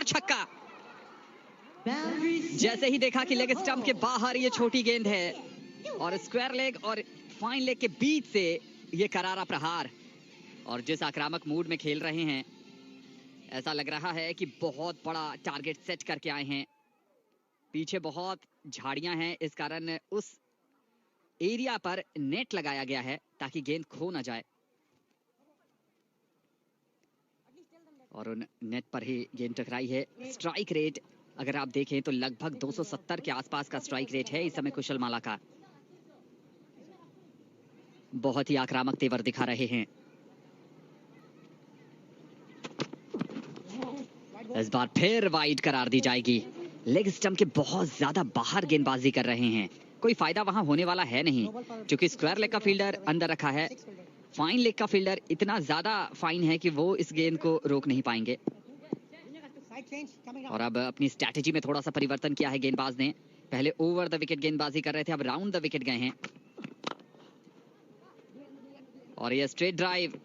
छक्का। जैसे ही देखा कि लेग स्टंप के बाहर ये छोटी गेंद है और स्क्वायर लेग और फाइन लेग के बीच से ये करारा प्रहार। और जिस आक्रामक मूड में खेल रहे हैं, ऐसा लग रहा है कि बहुत बड़ा टारगेट सेट करके आए हैं। पीछे बहुत झाड़ियां हैं, इस कारण उस एरिया पर नेट लगाया गया है ताकि गेंद खो ना जाए। और उन नेट पर ही गेंद टकराई है। स्ट्राइक रेट अगर आप देखें तो लगभग 270 के आसपास का स्ट्राइक रेट है इस समय कुशल माला का। बहुत ही आक्रामक तेवर दिखा रहे हैं। इस बार फिर वाइड करार दी जाएगी। लेग स्टंप के बहुत ज्यादा बाहर गेंदबाजी कर रहे हैं, कोई फायदा वहां होने वाला है नहीं, क्योंकि स्क्वायर लेग का फील्डर अंदर रखा है। फाइन लेग का फील्डर इतना ज्यादा फाइन है कि वो इस गेंद को रोक नहीं पाएंगे। और अब अपनी स्ट्रैटेजी में थोड़ा सा परिवर्तन किया है गेंदबाज ने। पहले ओवर द विकेट गेंदबाजी कर रहे थे, अब राउंड द विकेट गए हैं। और ये स्ट्रेट ड्राइव,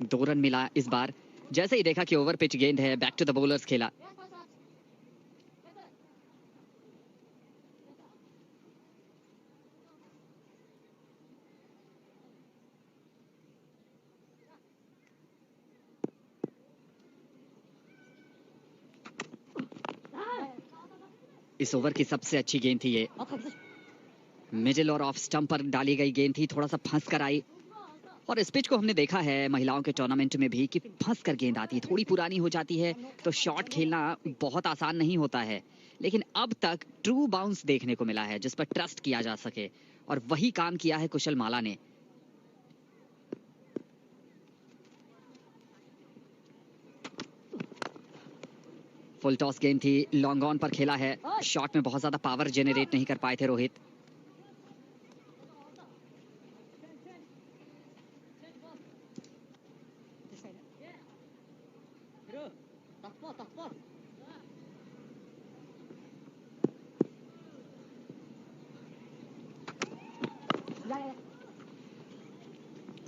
दो रन मिला इस बार। जैसे ही देखा कि ओवर पिच गेंद है, बैक टू द बॉलर्स खेला। इस ओवर की सबसे अच्छी गेंद थी ये। मिडिल और ऑफ स्टंप पर डाली गई गेंद थी, थोड़ा सा फंस कर आई। और इस पिच को हमने देखा है महिलाओं के टूर्नामेंट में भी कि फंस कर गेंद आती है, थोड़ी पुरानी हो जाती है तो शॉट खेलना बहुत आसान नहीं होता है। लेकिन अब तक ट्रू बाउंस देखने को मिला है जिस पर ट्रस्ट किया जा सके, और वही काम किया है कुशल माला ने। फुल टॉस गेंद थी, लॉन्ग ऑन पर खेला है। शॉट में बहुत ज्यादा पावर जनरेट नहीं कर पाए थे रोहित।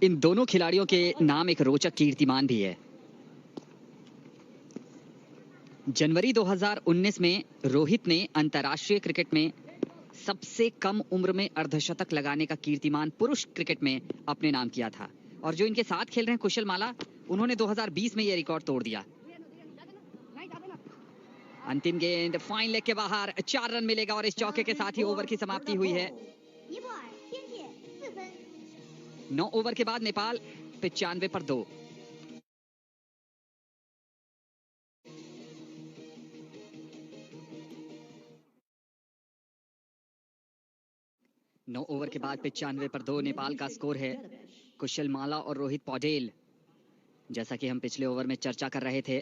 इन दोनों खिलाड़ियों के नाम एक रोचक कीर्तिमान भी है। जनवरी 2019 में रोहित ने अंतर्राष्ट्रीय क्रिकेट में सबसे कम उम्र में अर्धशतक लगाने का कीर्तिमान पुरुष क्रिकेट में अपने नाम किया था। और जो इनके साथ खेल रहे हैं कुशल माला, उन्होंने 2020 में यह रिकॉर्ड तोड़ दिया। अंतिम गेंद फाइन लेग के बाहर, 4 रन मिलेगा और इस चौके के साथ ही ओवर की समाप्ति हुई है। 9 ओवर के बाद नेपाल 95 पर 2। नौ ओवर के बाद 95 पर 2 नेपाल का स्कोर है। कुशल माला और रोहित पौडेल, जैसा कि हम पिछले ओवर में चर्चा कर रहे थे,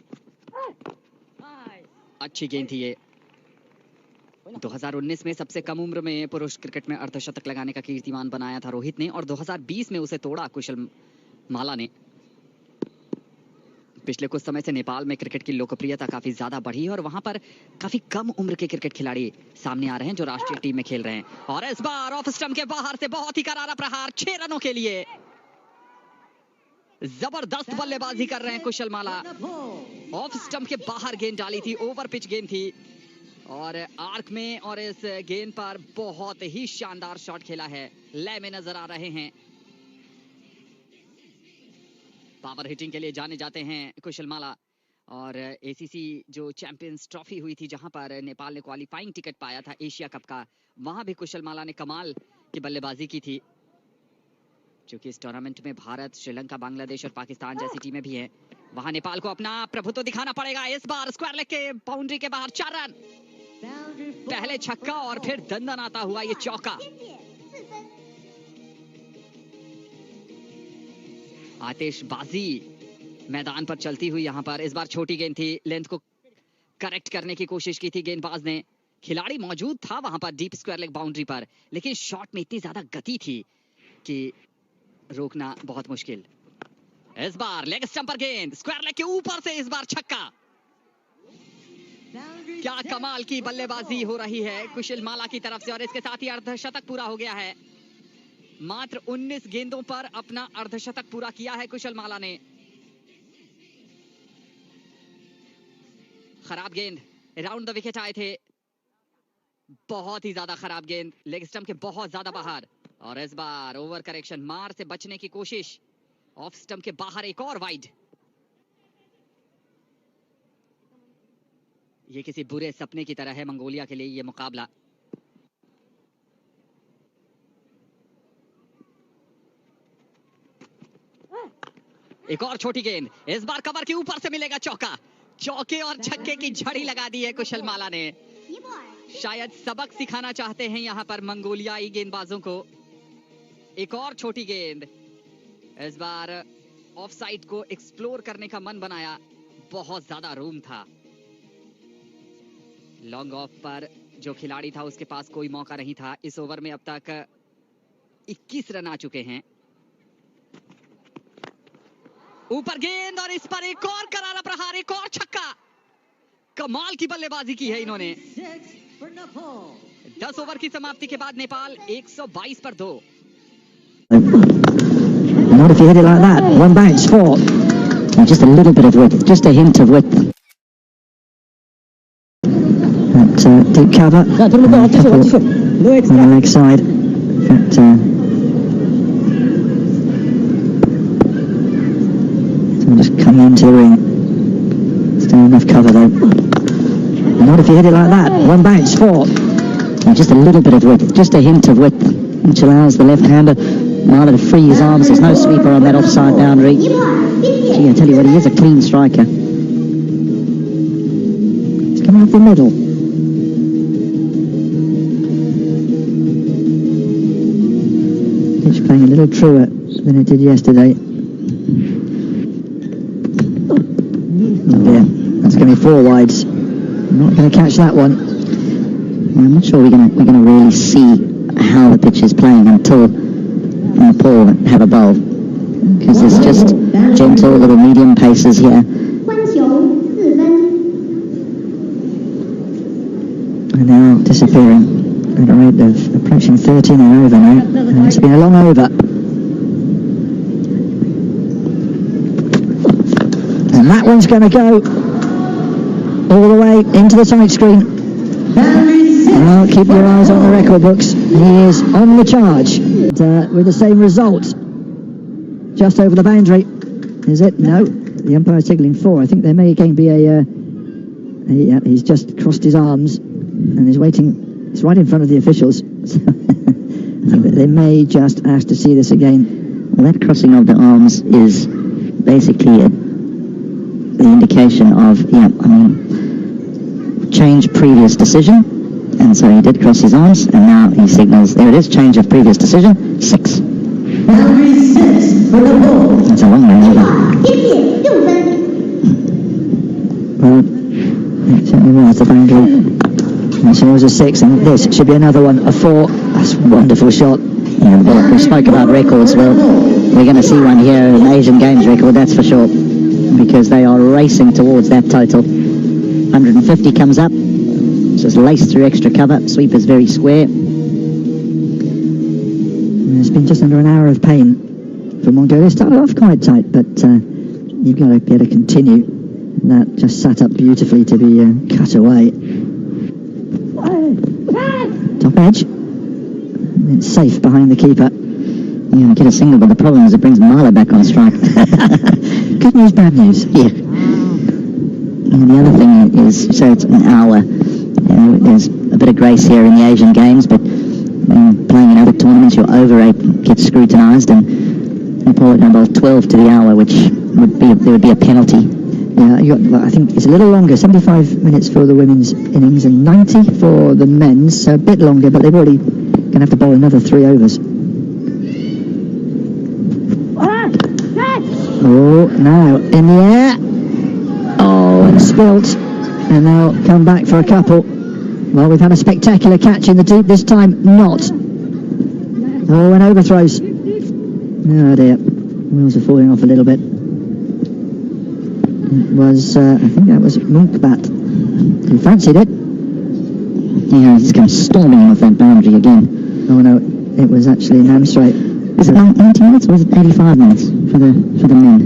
अच्छी गेंद थी ये। 2019 में सबसे कम उम्र में पुरुष क्रिकेट में अर्धशतक लगाने का कीर्तिमान बनाया था रोहित ने, और 2020 में उसे तोड़ा कुशल माला ने। पिछले कुछ समय से नेपाल में क्रिकेट की लोकप्रियता काफी ज्यादा बढ़ी है और वहां पर काफी कम उम्र के क्रिकेट खिलाड़ी सामने आ रहे हैं जो राष्ट्रीय टीम में खेल रहे हैं। और इस बार ऑफ स्टंप के बाहर से बहुत ही करारा प्रहार, 6 रनों के लिए। जबरदस्त बल्लेबाजी कर रहे हैं कुशल माला। ऑफ स्टंप के बाहर गेंद डाली थी, ओवर पिच गेंद थी और आर्क में, और इस गेंद पर बहुत ही शानदार शॉट खेला है। लय में नजर आ रहे हैं। पावर हिटिंग के लिए जाने जाते हैं कुशल माला। और एसीसी जो चैंपियंस ट्रॉफी हुई थी, जहां पर नेपाल ने क्वालिफाइंग टिकट पाया था एशिया कप का, वहां भी कुशल माला ने कमाल की बल्लेबाजी की थी। क्योंकि इस टूर्नामेंट में भारत, श्रीलंका, बांग्लादेश और पाकिस्तान जैसी टीमें भी हैं, वहां नेपाल को अपना प्रभुत्व दिखाना पड़ेगा। इस बार स्क्वायर लेग के बाउंड्री के बाहर 4 रन। पहले छक्का और फिर दंदनाता हुआ ये चौका। आतिशबाजी मैदान पर चलती हुई यहां पर। इस बार छोटी गेंद थी, लेंथ को करेक्ट करने की कोशिश की थी गेंदबाज ने। खिलाड़ी मौजूद था वहां पर डीप स्क्वायर लेग बाउंड्री पर, लेकिन शॉट में इतनी ज्यादा गति थी कि रोकना बहुत मुश्किल। इस बार लेग स्टंप पर गेंद, स्क्वायर लेग के ऊपर से इस बार छक्का। क्या कमाल की बल्लेबाजी हो रही है कुशल माला की तरफ से, और इसके साथ ही अर्धशतक पूरा हो गया है। मात्र 19 गेंदों पर अपना अर्धशतक पूरा किया है कुशल माला ने। खराब गेंद, राउंड द विकेट आए थे, बहुत ही ज्यादा खराब गेंद, लेग स्टंप के बहुत ज्यादा बाहर। और इस बार ओवर करेक्शन, मार से बचने की कोशिश, ऑफ स्टंप के बाहर एक और वाइड। ये किसी बुरे सपने की तरह है मंगोलिया के लिए ये मुकाबला। एक और छोटी गेंद, इस बार कवर के ऊपर से मिलेगा चौका। चौके और छक्के की झड़ी लगा दी है कुशल माला ने। शायद सबक सिखाना चाहते हैं यहां पर मंगोलियाई गेंदबाजों को। एक और छोटी गेंद, इस बार ऑफ साइड को एक्सप्लोर करने का मन बनाया, बहुत ज्यादा रूम था। लॉन्ग ऑफ पर जो खिलाड़ी था उसके पास कोई मौका नहीं था। इस ओवर में अब तक 21 रन आ चुके हैं। ऊपर गेंद और इस पर एक और करारा प्रहार, एक और छक्का। कमाल की बल्लेबाजी की है इन्होंने। 10 ओवर की समाप्ति के बाद नेपाल 122 पर 2। Not if you hit it like that. One bounce, 4. And just a little bit of width, just a hint of width. That deep cover. On the leg side. That, so just coming into the ring. Still enough cover though. Not if you hit it like that. One bounce, 4. And just a little bit of width, just a hint of width, which allows the left-hander Marla to free his arms. There's no sweeper on that offside boundary. Gee, I tell you what, he is a clean striker. He's coming up the middle. Pitch playing a little truer than it did yesterday. Oh dear, that's going to be 4 wides. Not going to catch that one. I'm not sure we're going to really see how the pitch is playing until Nepal have a bowl, because there's just gentle little medium paces here. And now disappearing at a rate of approaching 13 an over now, and it's been a long over. And that one's going to go all the way into the side screen. Well, keep your eyes on the record books. He is on the charge with the same result. Just over the boundary. Is it? No. The umpire's signalling 4. I think there may again be he's just crossed his arms and is waiting. It's right in front of the officials. They may just ask to see this again. Well, that crossing of the arms is basically the indication of, change previous decision. And so he did cross his arms, and now he signals, there it is, change of previous decision, 6. Boundary 6 for the ball. That's a long way over. Well, it certainly was the boundary. And so it was a 6, and this should be another one, a 4. That's a wonderful shot. Yeah, well, we spoke about records. Well, we're going to see one here, an Asian Games record, that's for sure, because they are racing towards that total. 150 comes up. Just laced through extra cover. Sweep is very square. It's been just under an hour of pain for Mongolia. Started off quite tight, but you've got to be able to continue. And that just sat up beautifully to be cut away. Top edge. And it's safe behind the keeper. Yeah, get a single, but the problem is it brings Marla back on strike. Good news, bad news. Yeah. And the other thing is, so it's an hour. There's a bit of grace here in the Asian Games, but playing in other tournaments, your over rate gets scrutinised, and Nepal at number 12 to the hour, which there would be a penalty. Yeah, I think it's a little longer, 75 minutes for the women's innings and 90 for the men's, so a bit longer, but they've already going to have to bowl another 3 overs. Oh, now in the air. Oh, and spilt. And they'll come back for a couple. Well, we've had a spectacular catch in the deep, this time not. Oh, and overthrows. Oh dear, wheels are falling off a little bit. It was, I think that was Munkbat who fancied it. Yeah, he's come storming off that boundary again. Oh no, it was actually Namstraight. Is it 90 minutes or is it 85 minutes for the men?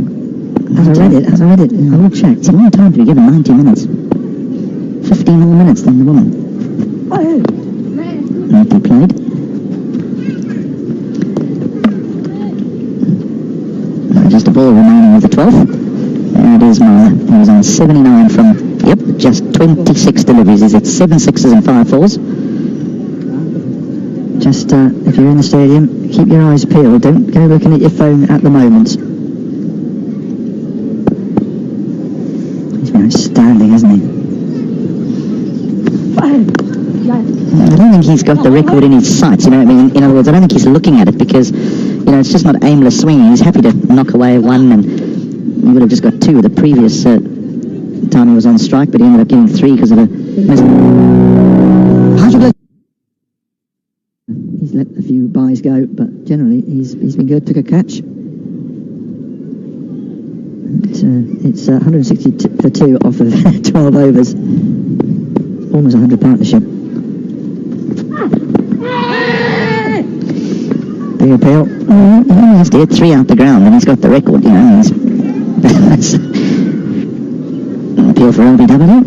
As I read it, I will check. It's a long time to be given 90 minutes. 15 more minutes than the woman. Nicely played. Just a ball remaining with the 12th. There it is, Mara. He was on 79 from, just 26 deliveries. He's at 7 sixes and 5 fours. Just, if you're in the stadium, keep your eyes peeled. Don't go looking at your phone at the moment. He's been outstanding, hasn't he? I don't think he's got the record in his sights, you know what I mean? In other words, I don't think he's looking at it because, it's just not aimless swinging. He's happy to knock away one, and he would have just got 2 the previous time he was on strike, but he ended up getting 3 because of a... He's let a few buys go, but generally he's been good. Took a catch. It's 160 for 2 off of 12 overs. Almost 100 partnership. Big appeal. He only has to hit 3 out the ground, and he's got the record. He's appeal for LBW.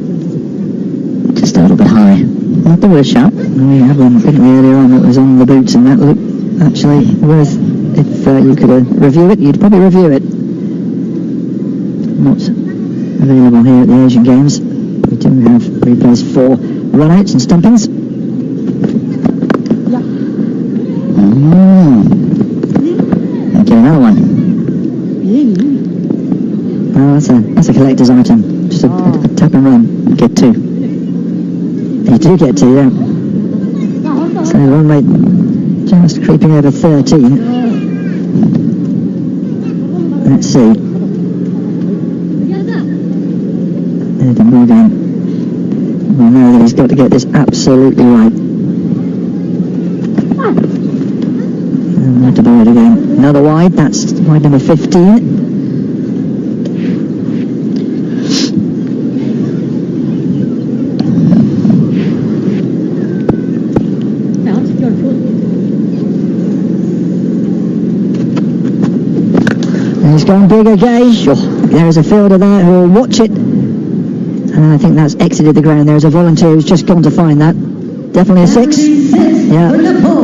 Just a little bit high. Not the worst shot. We had one, didn't we, earlier on that was on the boots, and that looked actually worth, if you could review it, you'd probably review it. Not available here at the Asian Games. We do have replays for run-outs and stumpings. Okay, another one. Oh, that's a collector's item. Just a tap and run. Get 2. You do get 2, yeah. So the run rate just creeping over 13. Let's see. Eddie Morgan will know that he's got to get this absolutely right. And not to do it again. Another wide. That's wide number 15. He's going big again. There's a fielder there who will watch it. And I think that's exited the ground. There's a volunteer who's just gone to find that. Definitely a 6. Yeah,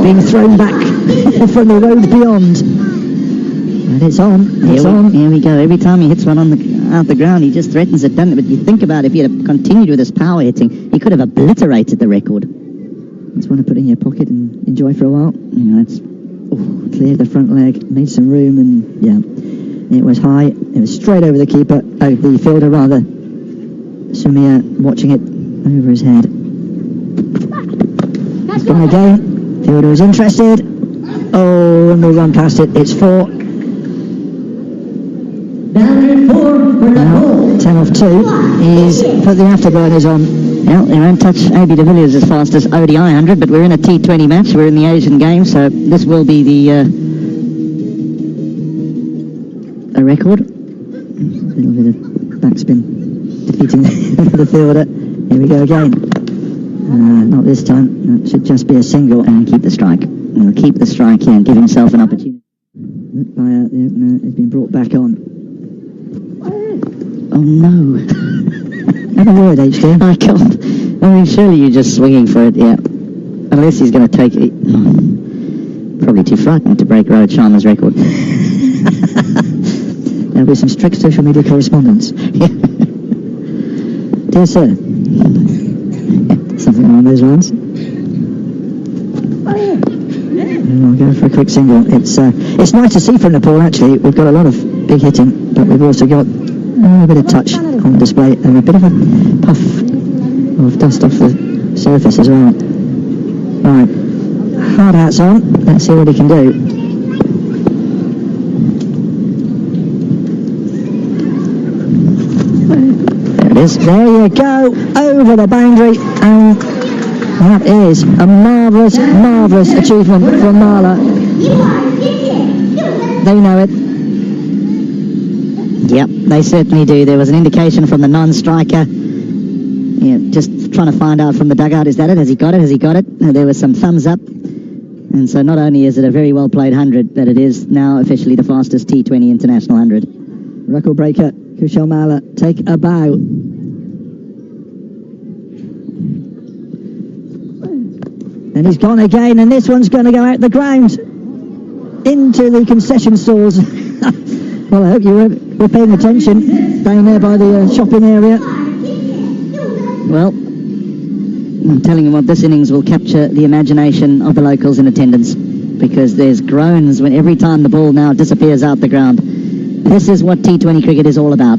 being thrown back from the road beyond. And it's on. Here we go. Every time he hits one out the ground, he just threatens it, doesn't it? But you think about it, if he had continued with his power hitting, he could have obliterated the record. That's one to put in your pocket and enjoy for a while. That's cleared the front leg, made some room, and it was high. It was straight over the keeper. Oh, the fielder rather. Sumia watching it over his head. It's gone again. Fielder was interested. Oh, and we run past it. It's 4. Boundary 4 for the hole. 10 off 2. He's put the afterburners on. Well, they won't touch AB de Villiers as fast as ODI 100, but we're in a T20 match. We're in the Asian Games, so this will be the a record. A little bit of backspin defeating the fielder. Here we go again. Not this time. That should just be a single and keep the strike. He'll keep the strike here and give himself an opportunity. The opener has been brought back on. Oh no. Have a word, HK. I can't. I mean, surely you're just swinging for it, yeah. Unless he's going to take it. Probably too frightened to break Rohit Sharma's record. There'll be some strict social media correspondence. Dear sir. Something along those lines. And I'll go for a quick single. It's nice to see from Nepal, actually. We've got a lot of big hitting, but we've also got a bit of touch on display and a bit of a puff of dust off the surface as well. Right, hard hats on. Let's see what he can do. There it is. There you go, over the boundary, and that is a marvellous, marvellous achievement from Marla. They know it. Yep, they certainly do. There was an indication from the non-striker. Yeah, just trying to find out from the dugout, is that it? Has he got it? Has he got it? There was some thumbs up. And so not only is it a very well played 100, but it is now officially the fastest T20 international 100. Record breaker, Kushal Malla, take a bow. And he's gone again, and this one's going to go out the ground into the concession stalls. Well, I hope you were paying attention down there by the shopping area. Well, I'm telling you what, this innings will capture the imagination of the locals in attendance, because there's groans when every time the ball now disappears out the ground. This is what T20 cricket is all about.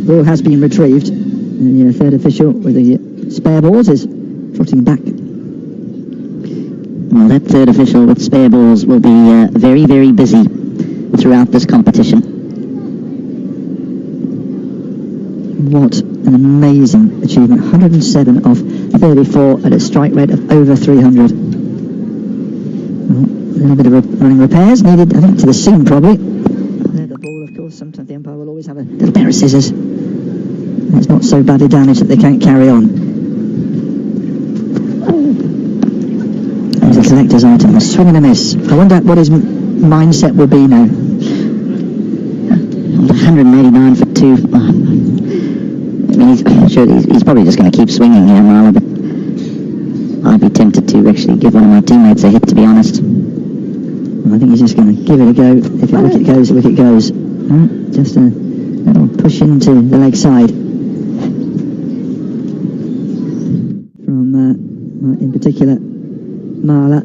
Ball has been retrieved, and the third official with the spare balls is trotting back. Well, that third official with spare balls will be very, very busy throughout this competition. What an amazing achievement. 107 off 34 at a strike rate of over 300. Well, a little bit of running repairs needed, I think, to the seam probably. There, the ball, of course, sometimes the umpire will always have a little pair of scissors. It's not so badly damaged that they can't carry on. There's a collector's item, a swing and a miss. I wonder what his mindset will be now. 189 for 2. I mean, he's probably just going to keep swinging here, Marla, but I'd be tempted to actually give one of my teammates a hit, to be honest. Well, I think he's just going to give it a go. If a wicket goes, a wicket goes. Just a little push into the leg side. From, in particular, Marla.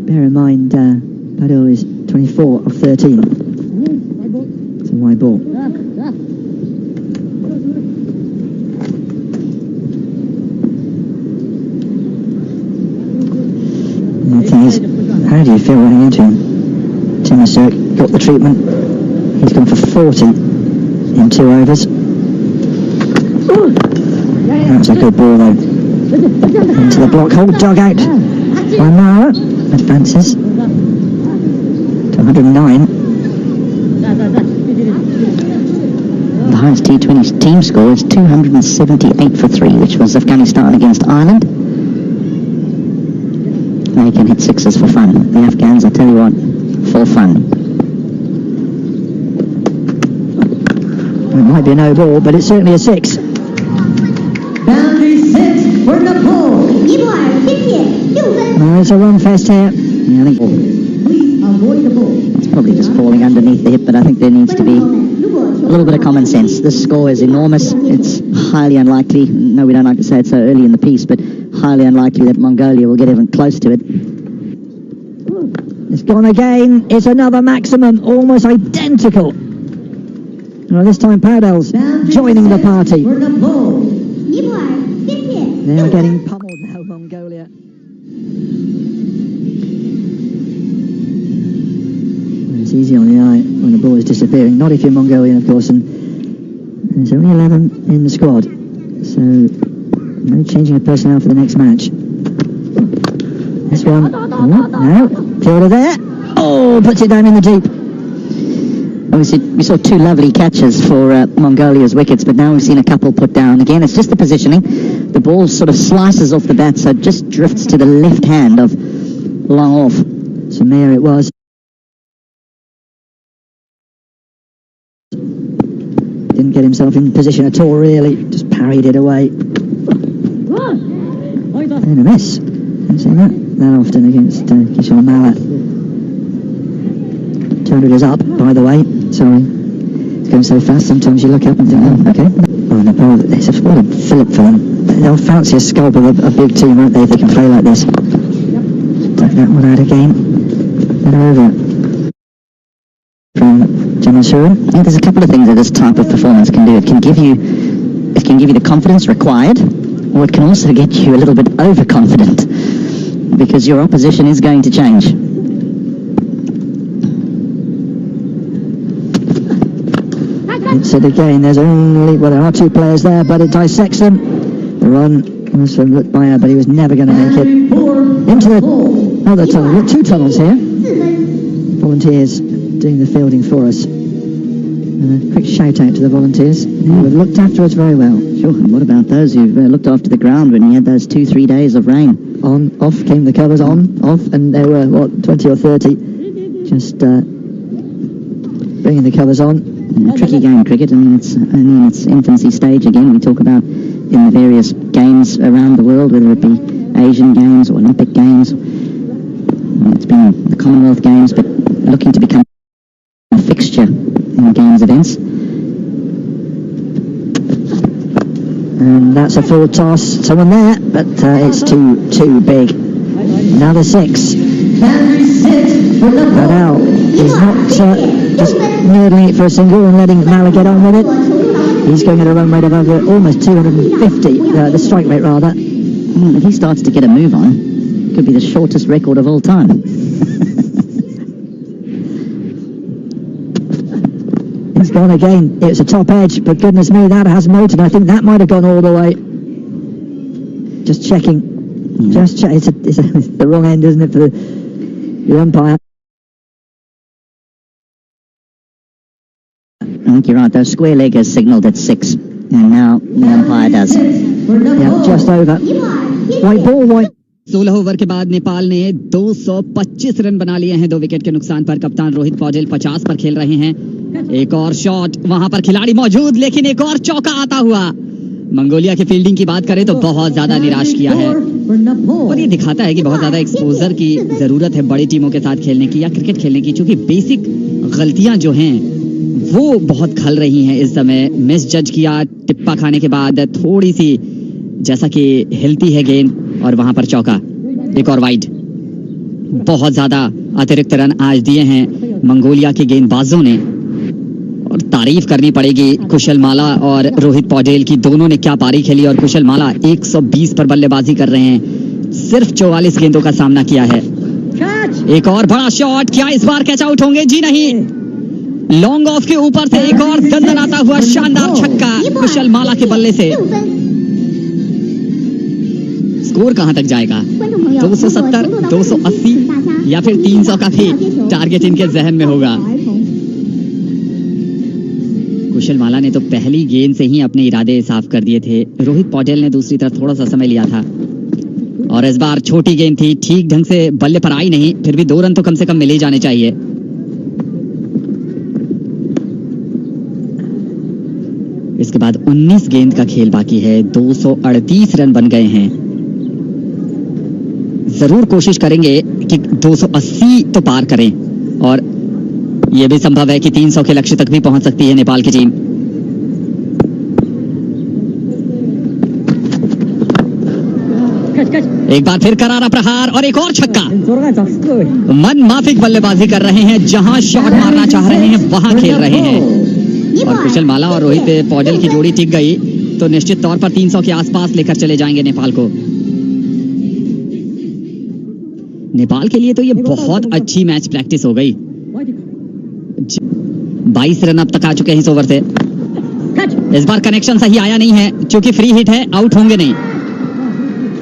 Bear in mind, Badal is 24 of 13. It's a wide ball. The thing is, how do you feel running into him? Timmisur got the treatment. He's gone for 40 in 2 overs. That's a good ball though. Into the block hole, dug out by Mara. Advances to 109. The highest T20 team score is 278 for 3, which was Afghanistan against Ireland. They can hit sixes for fun. The Afghans, I tell you what, for fun. It might be a no ball, but it's certainly a 6. Boundary 6 for Nepal. It's a run fest here. Yeah, I think Please avoid the ball. it's probably just falling underneath the hip, but I think there needs to be a little bit of common sense. This score is enormous. It's highly unlikely. No, we don't like to say it so early in the piece, but highly unlikely that Mongolia will get even close to it. It's gone again. It's another maximum, almost identical. Well, this time Powdell's joining the party. For Nepal. They are getting pummeled now, Mongolia. It's easy on the eye when the ball is disappearing. Not if you're Mongolian, of course, and there's only 11 in the squad. So, no changing of personnel for the next match. This one, no, fielder there. Oh, puts it down in the deep. Obviously, we saw 2 lovely catches for Mongolia's wickets, but now we've seen a couple put down. Again, it's just the positioning. The ball sort of slices off the bat, so it just drifts to the left hand of long off. Samir it was. Didn't get himself in position at all, really. Just parried it away. And a miss. Haven't seen that often against Kushal Malla. 200 is up, by the way. Sorry. It's going so fast, sometimes you look up and think, oh, okay. Oh, Nepal, it's a what a fillip for them. They'll fancy a scalp of a big team, won't they, if they can play like this. Take that one out again. Then over. From Jamasura. I think there's a couple of things that this type of performance can do. It can give you the confidence required, or it can also get you a little bit overconfident, because your opposition is going to change. It's it again. There are 2 players there, but it dissects them. The run was from Lutmaya, but he was never going to make it. Into the other tunnel. We've got 2 tunnels here. Volunteers doing the fielding for us. Quick shout out to the volunteers who have looked after us very well. Sure, and what about those who've looked after the ground when we had those 2-3 days of rain? On, off came the covers, on, off, and there were, 20 or 30 just bringing the covers on. Tricky game, cricket. I mean, it's only in its infancy stage again. We talk about in the various games around the world, whether it be Asian Games or Olympic Games. It's been the Commonwealth Games, but looking to become a fixture in Games events. And that's a full toss. Someone there, but it's too big. Another 6. Boundary 6 for the But now he's not just noodling it for a single and letting Mala get on with it. He's going at a run rate of over almost 250, the strike rate rather. If he starts to get a move on, it could be the shortest record of all time. He's gone again. It's a top edge, but goodness me, that has motored. I think that might have gone all the way. Just checking. Yeah. Just check. It's the wrong end, isn't it, for the umpire? I think you're right, though. Square leg has signalled at 6, and now the umpire does. Yeah, just over. White ball, white. 16 over के बाद नेपाल ने 225 run बना लिए हैं 2 wicket के नुकसान पर। कप्तान रोहित पौडेल 50 पर खेल रहे हैं। एक और शॉट, वहां पर खिलाड़ी मौजूद, लेकिन एक और चौका आता हुआ। मंगोलिया की फील्डिंग की बात करें तो बहुत ज्यादा निराश किया है, और ये दिखाता है कि बहुत ज्यादा एक्सपोजर की जरूरत है बड़ी टीमों के साथ खेलने की या क्रिकेट खेलने की, क्योंकि बेसिक गलतियां जो हैं वो बहुत खल रही हैं इस समय। मिस जज किया टिप्पा खाने के बाद, थोड़ी सी जैसा कि हिलती है गेंद, और वहां पर चौका। एक और वाइड। बहुत ज्यादा अतिरिक्त रन आज दिए हैं मंगोलिया के गेंदबाजों ने, और तारीफ करनी पड़ेगी कुशल माला और रोहित पौडेल की। दोनों ने क्या पारी खेली, और कुशल माला 120 पर बल्लेबाजी कर रहे हैं। सिर्फ 44 गेंदों का सामना किया है। एक और बड़ा शॉट, क्या इस बार कैच आउट होंगे? जी नहीं। लॉन्ग ऑफ के ऊपर से एक और दंदनाता हुआ शानदार छक्का कुशल माला के बल्ले से। स्कोर कहां तक जाएगा? 270, 280 या फिर 300 का भी टारगेट इनके जहन में होगा। कुशल माला ने तो पहली गेंद से ही अपने इरादे साफ कर दिए थे। रोहित पौडेल ने दूसरी तरफ थोड़ा सा समय लिया था, और इस बार छोटी गेंद थी, ठीक ढंग से बल्ले पर आई नहीं, फिर भी 2 रन तो कम से कम मिले जाने चाहिए। इसके बाद 19 गेंद का खेल बाकी है। 238 रन बन गए हैं। जरूर कोशिश करेंगे कि 280 तो पार करें, और यह भी संभव है कि 300 के लक्ष्य तक भी पहुंच सकती है नेपाल की टीम। एक बार फिर करारा प्रहार और एक और छक्का। मन माफिक बल्लेबाजी कर रहे हैं, जहां शॉट मारना चाह रहे हैं वहां खेल रहे हैं, और कुशल माला और रोहित पौडेल की जोड़ी टिक गई तो निश्चित तौर पर 300 के आसपास लेकर चले जाएंगे नेपाल को। नेपाल के लिए तो ये बहुत अच्छी मैच प्रैक्टिस हो गई। 22 रन अब तक आ चुके हैं इस ओवर से। इस बार कनेक्शन सही आया नहीं है, क्योंकि फ्री हिट है, आउट होंगे नहीं।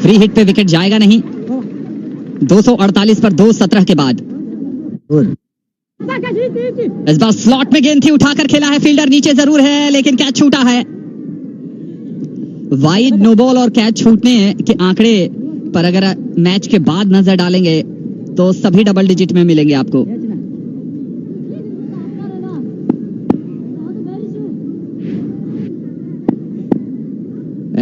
फ्री हिट पे विकेट जाएगा नहीं। 248 पर 217 के बाद। इस बार स्लॉट में गेंद थी, उठाकर खेला है, फील्डर नीचे जरूर है, लेकिन कैच छूटा है। वाइड, नो बॉल और कैच छूटने के आंकड़े पर अगर मैच के बाद नजर डालेंगे तो सभी डबल डिजिट में मिलेंगे आपको।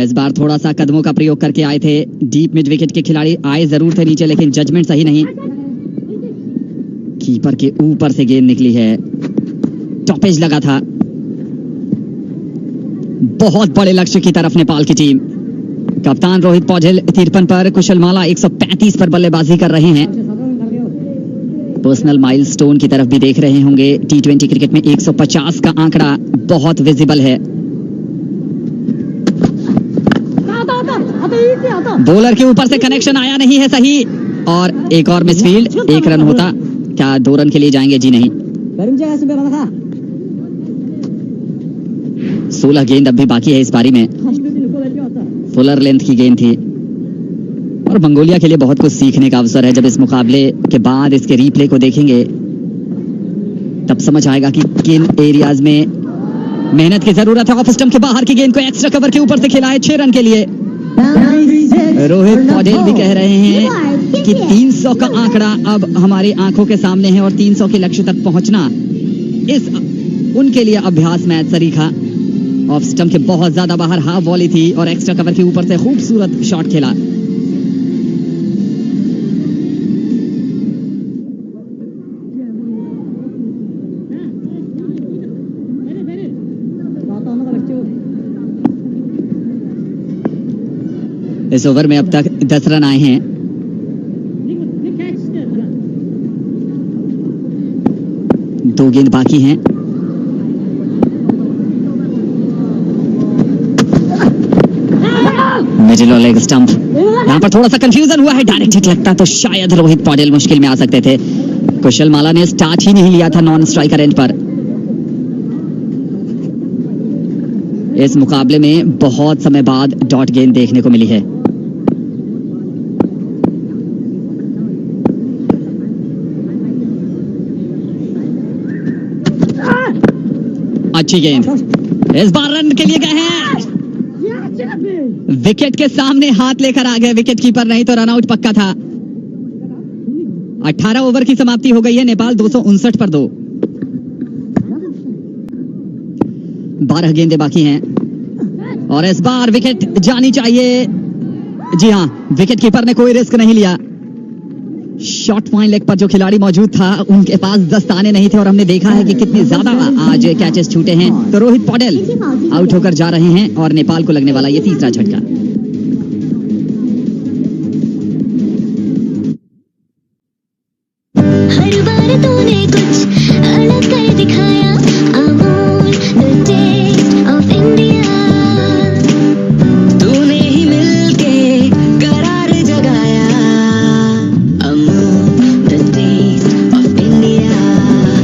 इस बार थोड़ा सा कदमों का प्रयोग करके आए थे डीप मिड विकेट के खिलाड़ी, आए जरूर थे नीचे, लेकिन जजमेंट सही नहीं। कीपर के ऊपर से गेंद निकली है, टॉपेज लगा था। बहुत बड़े लक्ष्य की तरफ नेपाल की टीम। कप्तान रोहित पौडेल 53 पर, कुशल माला 135 पर बल्लेबाजी कर रहे हैं। पर्सनल माइलस्टोन की तरफ भी देख रहे होंगे। T20 क्रिकेट में 150 का आंकड़ा बहुत विजिबल है। बॉलर के ऊपर से कनेक्शन आया नहीं है सही, और एक और मिसफील्ड। 1 रन होता, क्या 2 रन के लिए जाएंगे? जी नहीं। 16 गेंद अब भी बाकी है इस पारी में। फुलर लेंथ की गेंद थी, और मंगोलिया के लिए बहुत कुछ सीखने का अवसर है। जब इस मुकाबले के बाद इसके रीप्ले को देखेंगे तब समझ आएगा कि किन एरियाज में मेहनत की जरूरत है। ऑफ स्टंप के बाहर की गेंद को एक्स्ट्रा कवर के ऊपर से खेला है 6 रन के लिए। रोहित पौडेल भी कह रहे हैं कि 300 का आंकड़ा अब हमारी आंखों के सामने है और 300 के लक्ष्य तक पहुंचना इस उनके लिए अभ्यास मैच सरीखा। ऑफ स्टंप के बहुत ज्यादा बाहर हाफ वॉली थी और एक्स्ट्रा कवर के ऊपर से खूबसूरत शॉट खेला। इस ओवर में अब तक 10 रन आए हैं। दो गेंद बाकी हैं। मिडिल और लेग स्टंप, यहाँ पर थोड़ा सा कंफ्यूजन हुआ है। डायरेक्ट हिट लगता तो शायद रोहित पौडेल मुश्किल में आ सकते थे। कुशल माला ने स्टार्ट ही नहीं लिया था नॉन स्ट्राइकर एंड पर। इस मुकाबले में बहुत समय बाद डॉट गेंद देखने को मिली है। अच्छी गेंद, इस बार रन के लिए गए हैं। विकेट के सामने हाथ लेकर आ गए विकेट कीपर, नहीं तो रन आउट पक्का था। 18 ओवर की समाप्ति हो गई है। नेपाल 259 पर 2। 12 गेंदें बाकी हैं और इस बार विकेट जानी चाहिए। जी हां, विकेट कीपर ने कोई रिस्क नहीं लिया। शॉर्ट पॉइंट लेग पर जो खिलाड़ी मौजूद था उनके पास दस्ताने नहीं थे और हमने देखा है कि कितने ज्यादा आज कैचेस छूटे हैं। तो रोहित पौडेल आउट होकर जा रहे हैं और नेपाल को लगने वाला ये तीसरा झटका। हर बार तूने कुछ अलग कर दिखाया। Amul the taste of India, तूने ही मिलके करार जगाया। Amul the taste of India,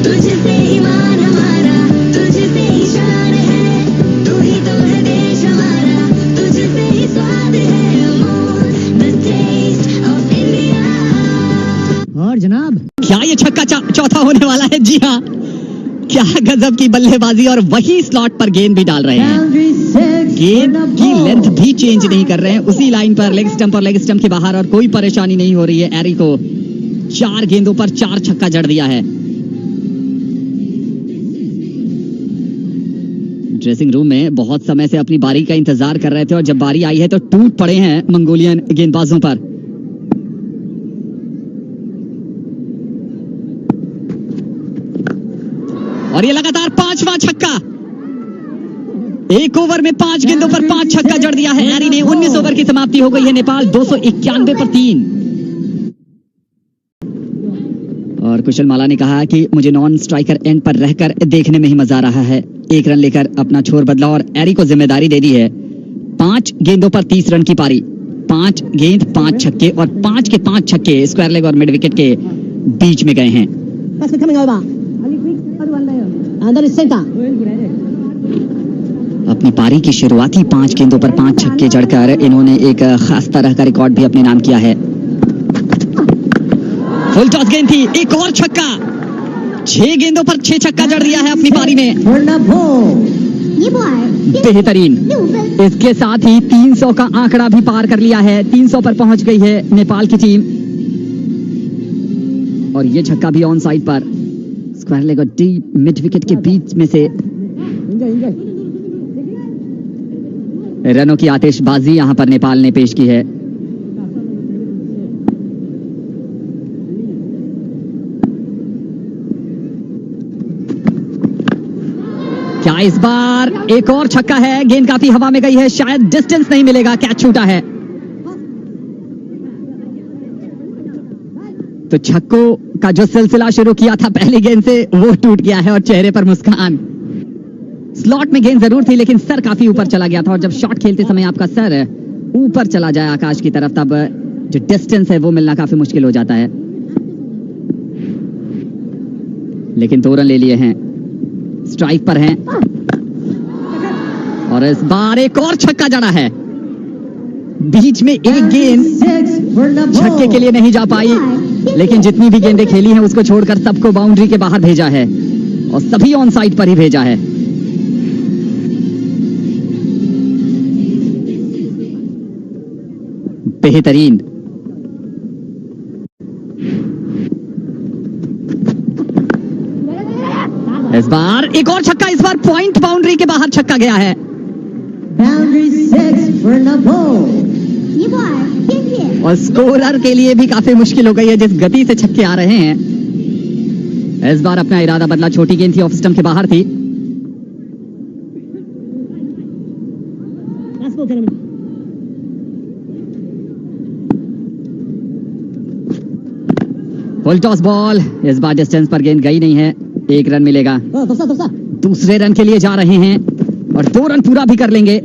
तुझसे ही मान हमारा, तुझसे ही शान है, तू ही तो है देश हमारा, तुझसे ही स्वाद है। Amul the taste of India. और जनाब क्या ये छक्का चौथा होने वाला है? जी हाँ, क्या गजब की बल्लेबाजी और वही स्लॉट पर गेंद भी डाल रहे हैं। गेंद की लेंथ भी चेंज नहीं कर रहे हैं, उसी लाइन पर लेग स्टंप और लेग स्टंप के बाहर और कोई परेशानी नहीं हो रही है। एरी को 4 गेंदों पर 4 छक्का जड़ दिया है। ड्रेसिंग रूम में बहुत समय से अपनी बारी का इंतजार कर रहे थे और जब बारी आई है तो टूट पड़े हैं मंगोलियन गेंदबाजों पर। और ये लगातार 5वां छक्का। 1 ओवर में 5 गेंदों पर 5 छक्का जड़ दिया है एरी ने। 19 ओवर की समाप्ति हो गई है। नेपाल 291 पर 3। और कुशल माला ने कहा कि मुझे नॉन स्ट्राइकर एंड पर रहकर देखने में ही मजा आ रहा है। 1 रन लेकर अपना छोर बदला और एरी को जिम्मेदारी दे दी है। 5 गेंदों पर 30 रन की पारी। 5 गेंद 5 छक्के और 5 के 5 छक्के स्क्वायर लेग और मिड विकेट के बीच में गए हैं। अपनी पारी की शुरुआती 5 गेंदों पर 5 छक्के जड़कर इन्होंने एक खास तरह का रिकॉर्ड भी अपने नाम किया है। फुल टॉस गेंद थी, एक और छक्का। 6 गेंदों पर 6 छक्का जड़ दिया है अपनी पारी में। बेहतरीन। इसके साथ ही 300 का आंकड़ा भी पार कर लिया है। 300 पर पहुंच गई है नेपाल की टीम। और ये छक्का भी ऑन साइड पर स्क्वायर लेग और डीप मिड विकेट के बीच में से। रनों की आतिशबाजी यहां पर नेपाल ने पेश की है। क्या इस बार एक और छक्का है? गेंद काफी हवा में गई है, शायद डिस्टेंस नहीं मिलेगा, कैच छूटा है। तो छक्कों का जो सिलसिला शुरू किया था पहली गेंद से वो टूट गया है और चेहरे पर मुस्कान। स्लॉट में गेंद जरूर थी लेकिन सर काफी ऊपर चला गया था और जब शॉट खेलते समय आपका सर ऊपर चला जाए आकाश की तरफ तब जो डिस्टेंस है वो मिलना काफी मुश्किल हो जाता है। लेकिन 2 रन ले लिए हैं, स्ट्राइक पर हैं और इस बार एक और छक्का जड़ा है। बीच में एक गेंद छक्के के लिए नहीं जा पाई लेकिन जितनी भी गेंदें खेली हैं उसको छोड़कर सबको बाउंड्री के बाहर भेजा है और सभी ऑन साइड पर ही भेजा है। बेहतरीन। इस बार एक और छक्का, इस बार पॉइंट बाउंड्री के बाहर छक्का गया है। Boundary 6 for Nepal. और स्कोरर के लिए भी काफी मुश्किल हो गई है जिस गति से छक्के आ रहे हैं। इस बार अपना इरादा बदला, छोटी गेंद थी, ऑफ स्टंप के बाहर थी। फुल टॉस बॉल, इस बार डिस्टेंस पर गेंद गई नहीं है, 1 रन मिलेगा। दूसरे रन के लिए जा रहे हैं और 2 रन पूरा भी कर लेंगे।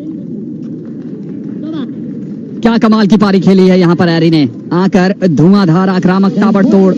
क्या कमाल की पारी खेली है यहाँ पर एरी ने, आकर धुआंधार आक्रामक ताबड़तोड़।